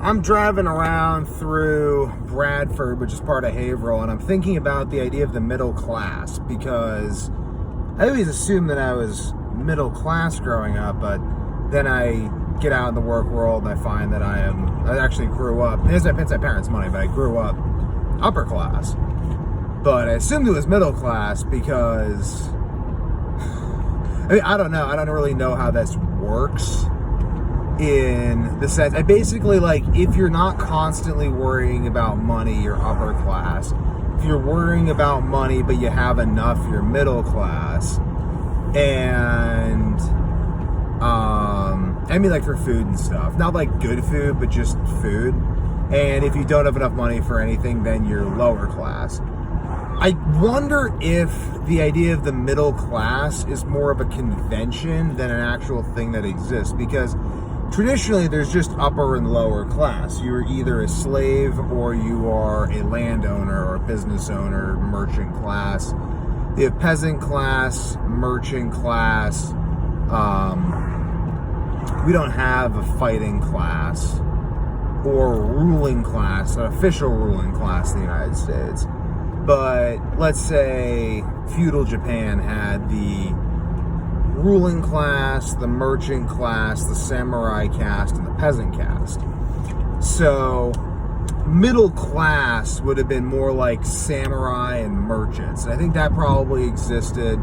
I'm driving around through Bradford, which is part of Haverhill, and I'm thinking about the idea of the middle class, because I always assumed that I was middle class growing up, but then I get out in the work world and I find that I actually grew up, it's my parents' money, but I grew up upper class. But I assumed it was middle class because, I don't know. I don't really know how this works in the sense. I basically, like, if you're not constantly worrying about money, you're upper class. If you're worrying about money, but you have enough, you're middle class. And, like for food and stuff. Not like good food, but just food. And if you don't have enough money for anything, then you're lower class. I wonder if the idea of the middle class is more of a convention than an actual thing that exists, because traditionally there's just upper and lower class. You're either a slave or you are a landowner or a business owner, merchant class. You have peasant class, merchant class. We don't have a fighting class or ruling class, an official ruling class in the United States. But let's say feudal Japan had the ruling class, the merchant class, the samurai caste, and the peasant caste. So middle class would have been more like samurai and merchants. And I think that probably existed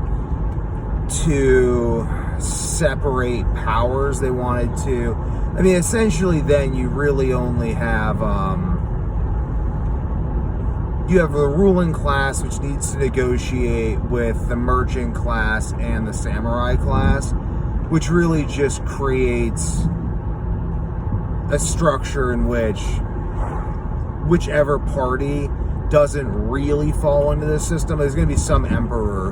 to separate powers they wanted to. Essentially then you really only have you have the ruling class, which needs to negotiate with the merchant class and the samurai class, which really just creates a structure in which whichever party doesn't really fall into the system, there's going to be some emperor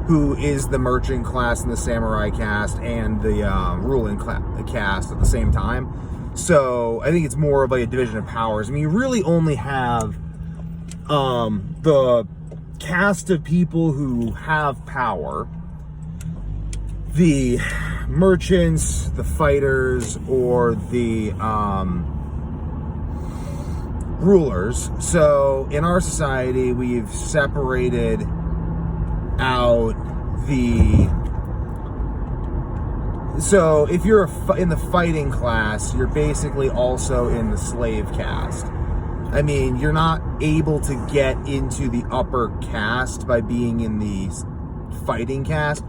who is the merchant class and the samurai caste and the ruling caste at the same time. So I think it's more of like a division of powers. You really only have the caste of people who have power, the merchants, the fighters, or the rulers. So in our society, we've separated out so if you're in the fighting class, you're basically also in the slave caste. You're not able to get into the upper caste by being in the fighting caste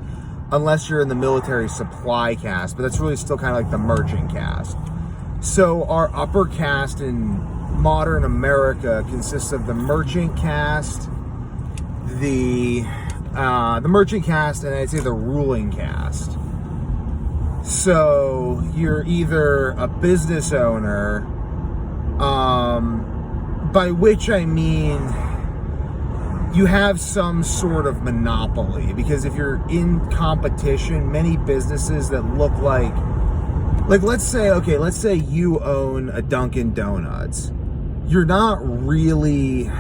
unless you're in the military supply caste, but that's really still kind of like the merchant caste. So our upper caste in modern America consists of the merchant caste, the merchant caste, and I'd say the ruling caste. So you're either a business owner, by which I mean you have some sort of monopoly, because if you're in competition, many businesses that look like let's say you own a Dunkin' Donuts. You're not really,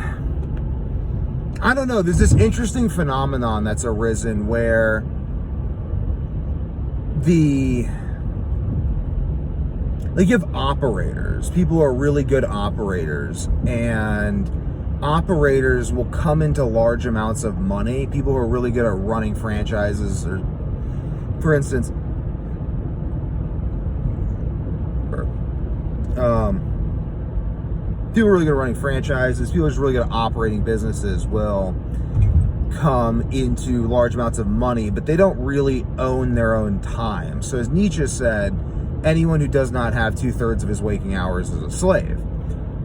I don't know, there's this interesting phenomenon that's arisen where you have operators, people who are really good operators, and operators will come into large amounts of money. People who are really good at running franchises, or for instance, people who are really good at running franchises, people who are really good at operating businesses will come into large amounts of money, but they don't really own their own time. So as Nietzsche said, anyone who does not have 2/3 of his waking hours is a slave.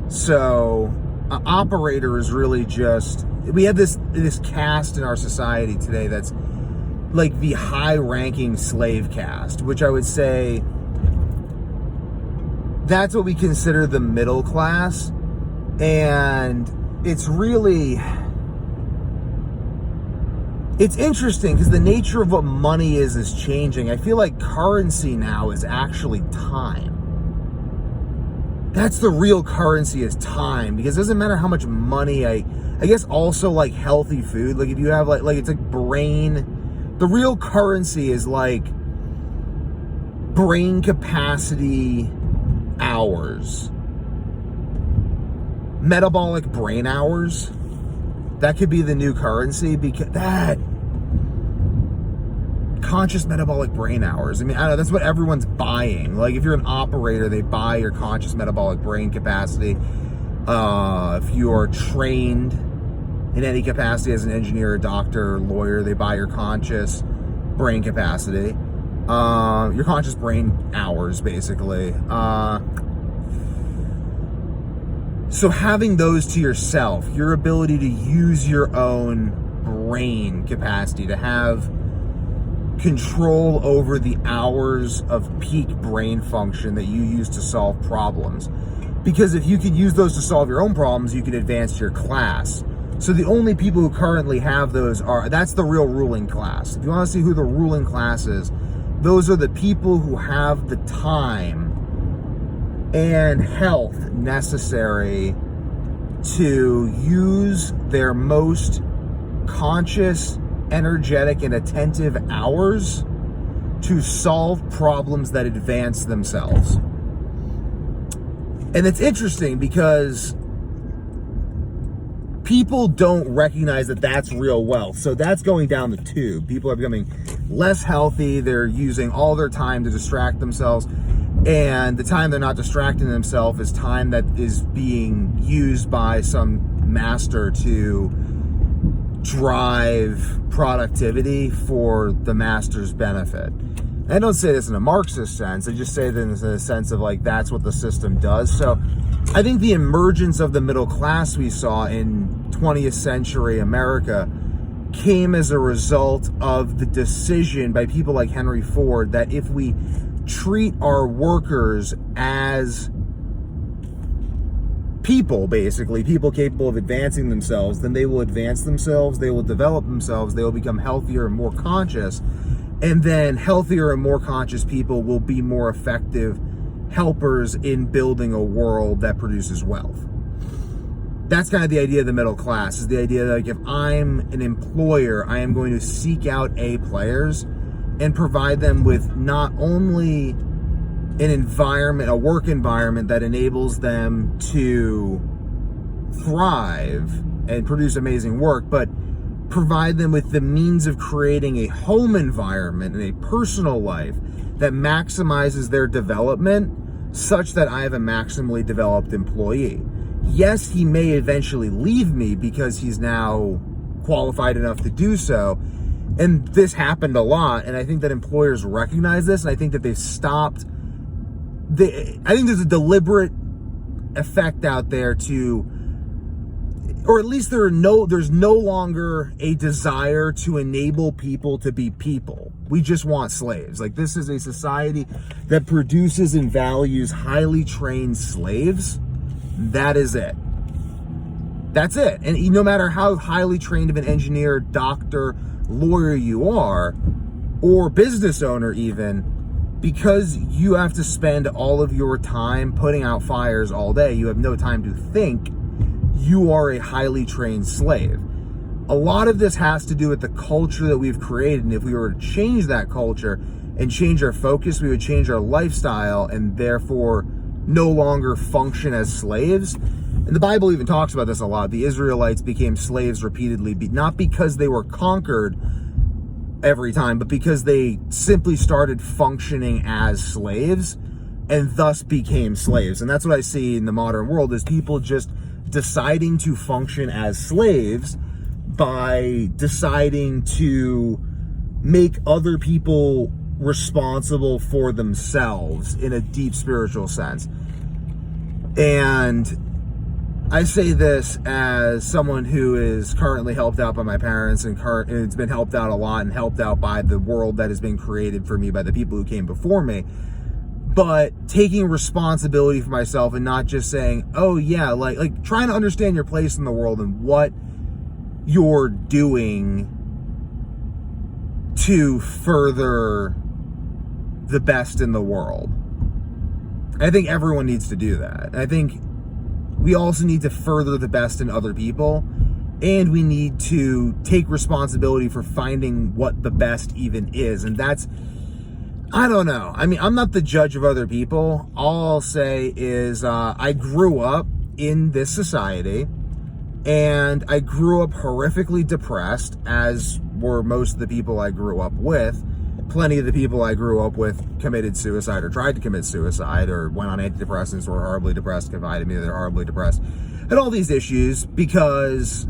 So an operator is really just, we have this caste in our society today that's like the high-ranking slave caste, which I would say that's what we consider the middle class. And it's really, it's interesting because the nature of what money is changing. I feel like currency now is actually time. That's the real currency, is time, because it doesn't matter how much money I guess also like healthy food. Like if you have like it's like brain, the real currency is like brain capacity, hours. Metabolic brain hours. That could be the new currency, because that conscious metabolic brain hours. I mean, I don't know, that's what everyone's buying. Like, if you're an operator, they buy your conscious metabolic brain capacity. If you are trained in any capacity as an engineer, a doctor, or lawyer, they buy your conscious brain capacity. Your conscious brain hours, basically. So having those to yourself, your ability to use your own brain capacity, to have control over the hours of peak brain function that you use to solve problems. Because if you could use those to solve your own problems, you could advance your class. So the only people who currently have those that's the real ruling class. If you want to see who the ruling class is, those are the people who have the time and health necessary to use their most conscious, energetic, and attentive hours to solve problems that advance themselves. And it's interesting because people don't recognize that that's real wealth. So that's going down the tube. People are becoming less healthy. They're using all their time to distract themselves. And the time they're not distracting themselves is time that is being used by some master to drive productivity for the master's benefit. And I don't say this in a Marxist sense. I just say this in a sense of, like, that's what the system does. So I think the emergence of the middle class we saw in 20th century America came as a result of the decision by people like Henry Ford that if we treat our workers as people, basically, people capable of advancing themselves, then they will advance themselves, they will develop themselves, they will become healthier and more conscious, and then healthier and more conscious people will be more effective helpers in building a world that produces wealth. That's kind of the idea of the middle class, is the idea that, like, if I'm an employer, I am going to seek out A players and provide them with not only an environment, a work environment that enables them to thrive and produce amazing work, but provide them with the means of creating a home environment and a personal life that maximizes their development such that I have a maximally developed employee. Yes, he may eventually leave me because he's now qualified enough to do so. And this happened a lot, and I think that employers recognize this, and I think that they've stopped. I think there's a deliberate effect out there to, or at least there's no longer a desire to enable people to be people. We just want slaves. Like, this is a society that produces and values highly trained slaves. That is it. That's it. And no matter how highly trained of an engineer, doctor, lawyer you are, or business owner even, because you have to spend all of your time putting out fires all day, you have no time to think, you are a highly trained slave. A lot of this has to do with the culture that we've created, and if we were to change that culture and change our focus, we would change our lifestyle and therefore no longer function as slaves. And the Bible even talks about this a lot. The Israelites became slaves repeatedly, not because they were conquered every time, but because they simply started functioning as slaves and thus became slaves. And that's what I see in the modern world, is people just deciding to function as slaves by deciding to make other people responsible for themselves in a deep spiritual sense. And I say this as someone who is currently helped out by my parents, and it's been helped out a lot and helped out by the world that has been created for me by the people who came before me. But taking responsibility for myself and not just saying, oh yeah, like trying to understand your place in the world and what you're doing to further the best in the world. I think everyone needs to do that. I think we also need to further the best in other people, and we need to take responsibility for finding what the best even is. And that's, I don't know. I mean, I'm not the judge of other people. All I'll say is I grew up in this society, and I grew up horrifically depressed, as were most of the people I grew up with. Plenty of the people I grew up with committed suicide or tried to commit suicide or went on antidepressants, were horribly depressed, confided me they're horribly depressed, and all these issues because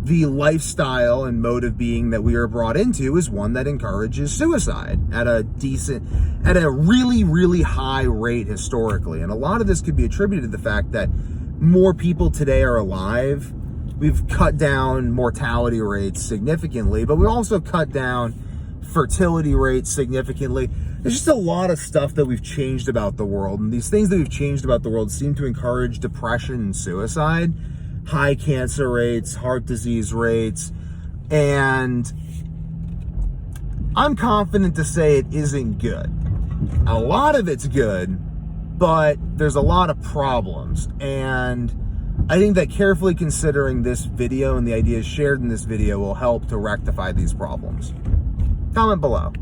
the lifestyle and mode of being that we are brought into is one that encourages suicide at a really, really high rate historically. And a lot of this could be attributed to the fact that more people today are alive. We've cut down mortality rates significantly, but we also cut down fertility rates significantly. There's just a lot of stuff that we've changed about the world, and these things that we've changed about the world seem to encourage depression and suicide, high cancer rates, heart disease rates, and I'm confident to say it isn't good. A lot of it's good, but there's a lot of problems, and I think that carefully considering this video and the ideas shared in this video will help to rectify these problems. Comment below.